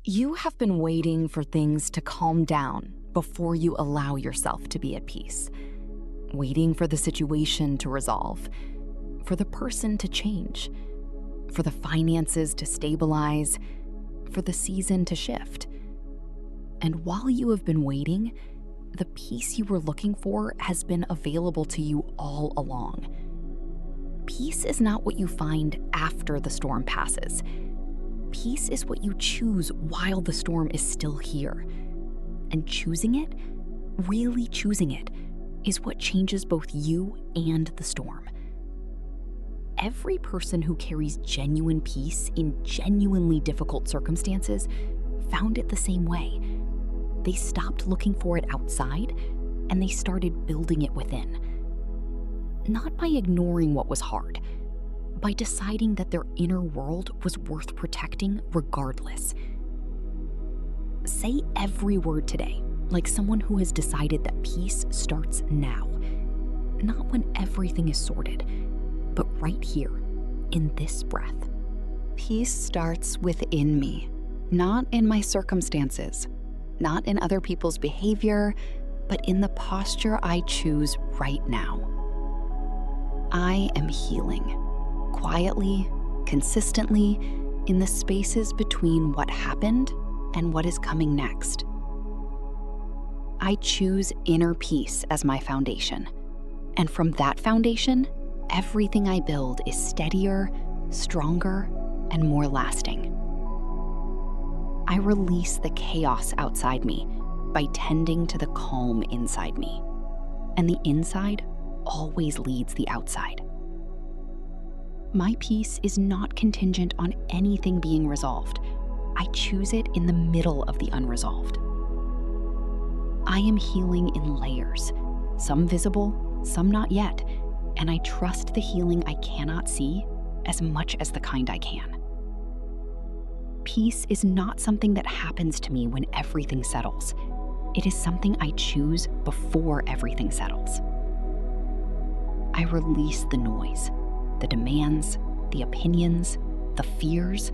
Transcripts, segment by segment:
You have been waiting for things to calm down before you allow yourself to be at peace. Waiting for the situation to resolve, for the person to change, for the finances to stabilize, for the season to shift. And while you have been waiting, the peace you were looking for has been available to you all along. Peace is not what you find after the storm passes. Peace is what you choose while the storm is still here. And choosing it, really choosing it, is what changes both you and the storm. Every person who carries genuine peace in genuinely difficult circumstances found it the same way. They stopped looking for it outside, and they started building it within. Not by ignoring what was hard, by deciding that their inner world was worth protecting regardless. Say every word today, like someone who has decided that peace starts now. Not when everything is sorted, but right here, in this breath. Peace starts within me, not in my circumstances, not in other people's behavior, but in the posture I choose right now. I am healing, quietly, consistently, in the spaces between what happened and what is coming next. I choose inner peace as my foundation, and from that foundation, everything I build is steadier, stronger, and more lasting. I release the chaos outside me by tending to the calm inside me, and the inside always leads the outside. My peace is not contingent on anything being resolved. I choose it in the middle of the unresolved. I am healing in layers, some visible, some not yet, and I trust the healing I cannot see as much as the kind I can. Peace is not something that happens to me when everything settles. It is something I choose before everything settles. I release the noise, the demands, the opinions, the fears,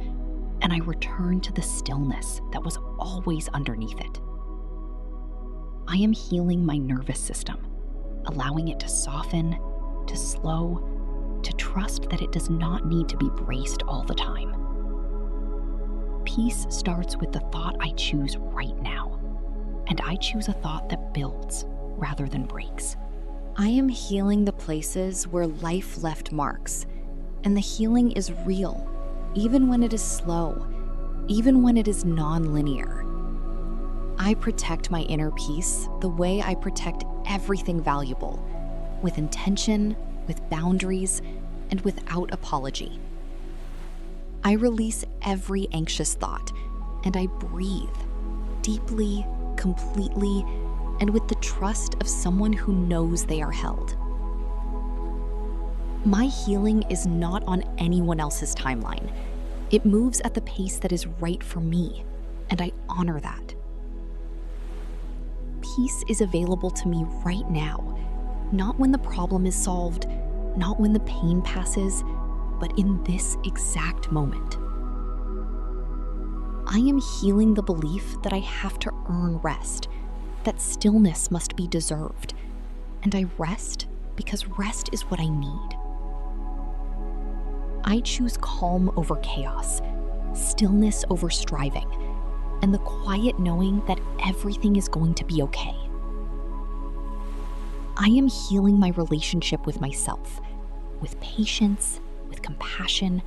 and I return to the stillness that was always underneath it. I am healing my nervous system, allowing it to soften, to slow, to trust that it does not need to be braced all the time. Peace starts with the thought I choose right now, and I choose a thought that builds rather than breaks. I am healing the places where life left marks, and the healing is real, even when it is slow, even when it is non-linear. I protect my inner peace the way I protect everything valuable, with intention, with boundaries, and without apology. I release every anxious thought, and I breathe deeply, completely, and with the trust of someone who knows they are held. My healing is not on anyone else's timeline. It moves at the pace that is right for me, and I honor that. Peace is available to me right now, not when the problem is solved, not when the pain passes, but in this exact moment. I am healing the belief that I have to earn rest, that stillness must be deserved, and I rest because rest is what I need. I choose calm over chaos, stillness over striving, and the quiet knowing that everything is going to be okay. I am healing my relationship with myself, with patience, with compassion,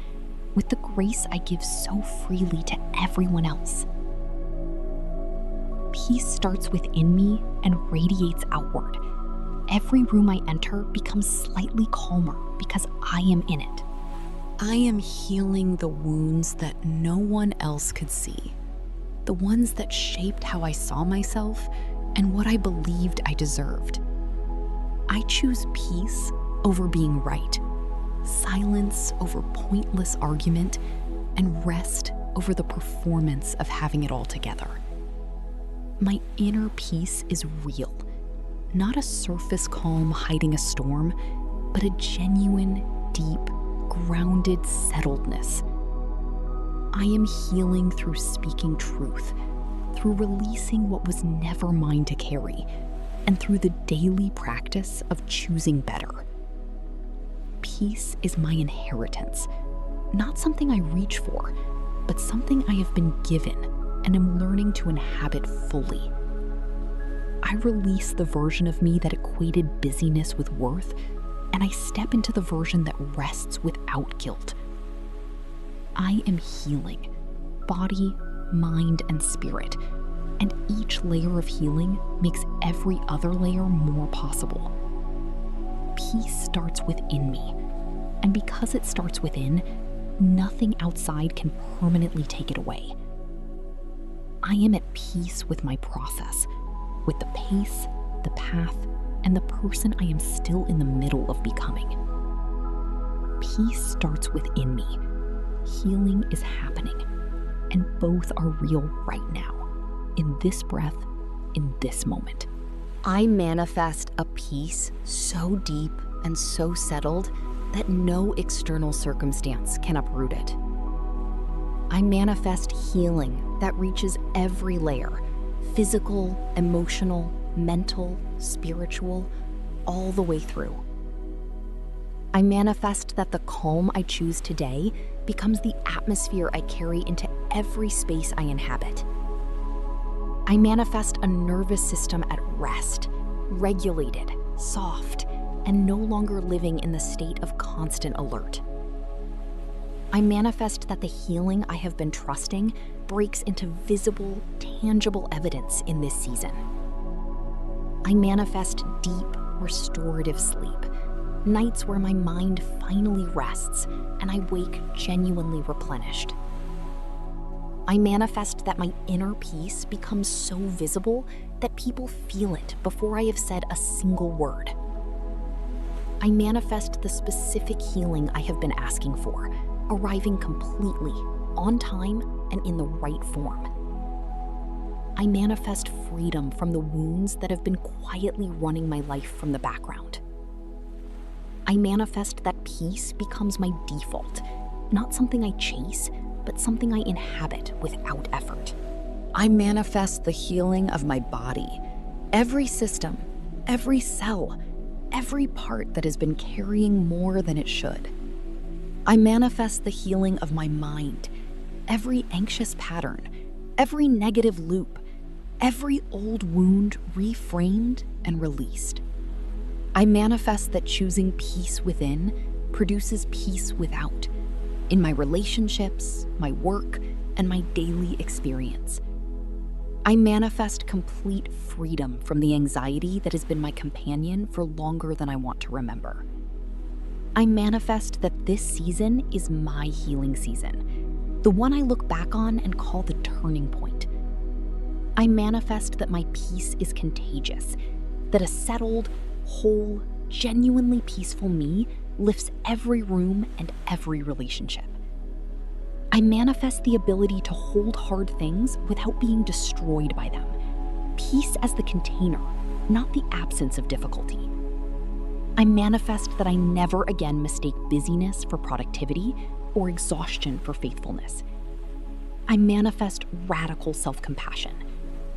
with the grace I give so freely to everyone else. Peace starts within me and radiates outward. Every room I enter becomes slightly calmer because I am in it. I am healing the wounds that no one else could see, the ones that shaped how I saw myself and what I believed I deserved. I choose peace over being right, silence over pointless argument, and rest over the performance of having it all together. My inner peace is real, not a surface calm hiding a storm, but a genuine, deep, grounded settledness. I am healing through speaking truth, through releasing what was never mine to carry, and through the daily practice of choosing better. Peace is my inheritance, not something I reach for, but something I have been given and am learning to inhabit fully. I release the version of me that equated busyness with worth, and I step into the version that rests without guilt. I am healing, body, mind, and spirit, and each layer of healing makes every other layer more possible. Peace starts within me, and because it starts within, nothing outside can permanently take it away. I am at peace with my process, with the pace, the path, and the person I am still in the middle of becoming. Peace starts within me. Healing is happening, and both are real right now, in this breath, in this moment. I manifest a peace so deep and so settled that no external circumstance can uproot it. I manifest healing that reaches every layer, physical, emotional, mental, spiritual, all the way through. I manifest that the calm I choose today becomes the atmosphere I carry into every space I inhabit. I manifest a nervous system at rest, regulated, soft, and no longer living in the state of constant alert. I manifest that the healing I have been trusting breaks into visible, tangible evidence in this season. I manifest deep, restorative sleep, nights where my mind finally rests and I wake genuinely replenished. I manifest that my inner peace becomes so visible that people feel it before I have said a single word. I manifest the specific healing I have been asking for, arriving completely, on time, and in the right form. I manifest freedom from the wounds that have been quietly running my life from the background. I manifest that peace becomes my default, not something I chase, but something I inhabit without effort. I manifest the healing of my body, every system, every cell, every part that has been carrying more than it should. I manifest the healing of my mind, every anxious pattern, every negative loop, every old wound reframed and released. I manifest that choosing peace within produces peace without, in my relationships, my work, and my daily experience. I manifest complete freedom from the anxiety that has been my companion for longer than I want to remember. I manifest that this season is my healing season, the one I look back on and call the turning point. I manifest that my peace is contagious, that a settled, whole, genuinely peaceful me lifts every room and every relationship. I manifest the ability to hold hard things without being destroyed by them. Peace as the container, not the absence of difficulty. I manifest that I never again mistake busyness for productivity or exhaustion for faithfulness. I manifest radical self-compassion,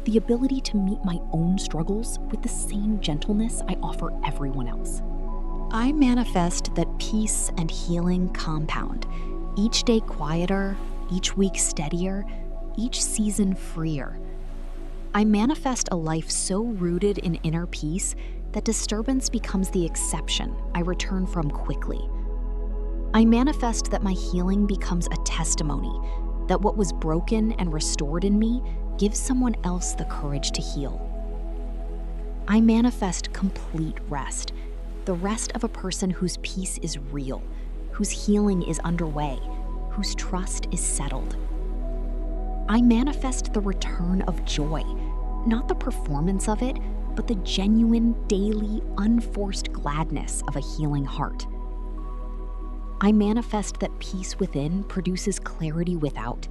the ability to meet my own struggles with the same gentleness I offer everyone else. I manifest that peace and healing compound, each day quieter, each week steadier, each season freer. I manifest a life so rooted in inner peace that disturbance becomes the exception I return from quickly. I manifest that my healing becomes a testimony, that what was broken and restored in me gives someone else the courage to heal. I manifest complete rest, the rest of a person whose peace is real, whose healing is underway, whose trust is settled. I manifest the return of joy, not the performance of it, but the genuine, daily, unforced gladness of a healing heart. I manifest that peace within produces clarity without,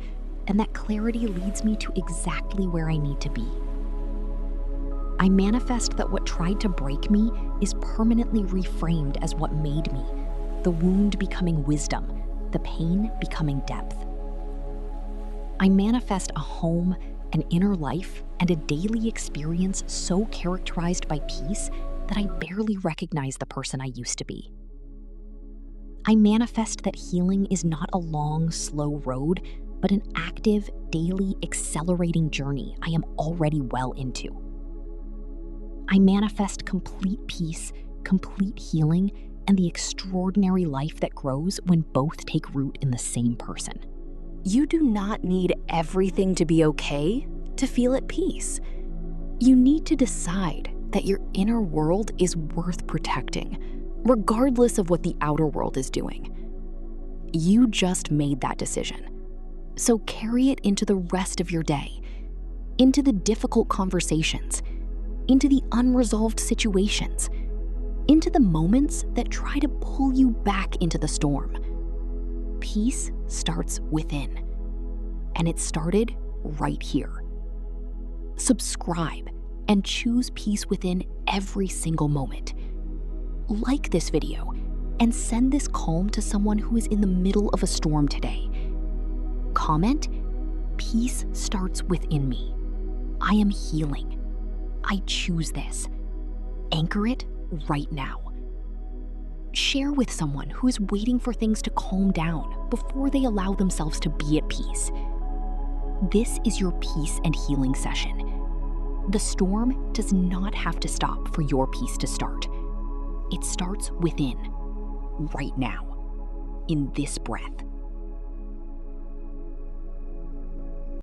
and that clarity leads me to exactly where I need to be. I manifest that what tried to break me is permanently reframed as what made me, the wound becoming wisdom, the pain becoming depth. I manifest a home, an inner life, and a daily experience so characterized by peace that I barely recognize the person I used to be. I manifest that healing is not a long, slow road, but an active, daily, accelerating journey I am already well into. I manifest complete peace, complete healing, and the extraordinary life that grows when both take root in the same person. You do not need everything to be okay to feel at peace. You need to decide that your inner world is worth protecting, regardless of what the outer world is doing. You just made that decision. So carry it into the rest of your day, into the difficult conversations, into the unresolved situations, into the moments that try to pull you back into the storm. Peace starts within, and it started right here. Subscribe and choose peace within every single moment. Like this video and send this calm to someone who is in the middle of a storm today. Comment, "Peace starts within me. I am healing. I choose this." Anchor it right now. Share with someone who is waiting for things to calm down before they allow themselves to be at peace. This is your peace and healing session. The storm does not have to stop for your peace to start. It starts within, right now, in this breath.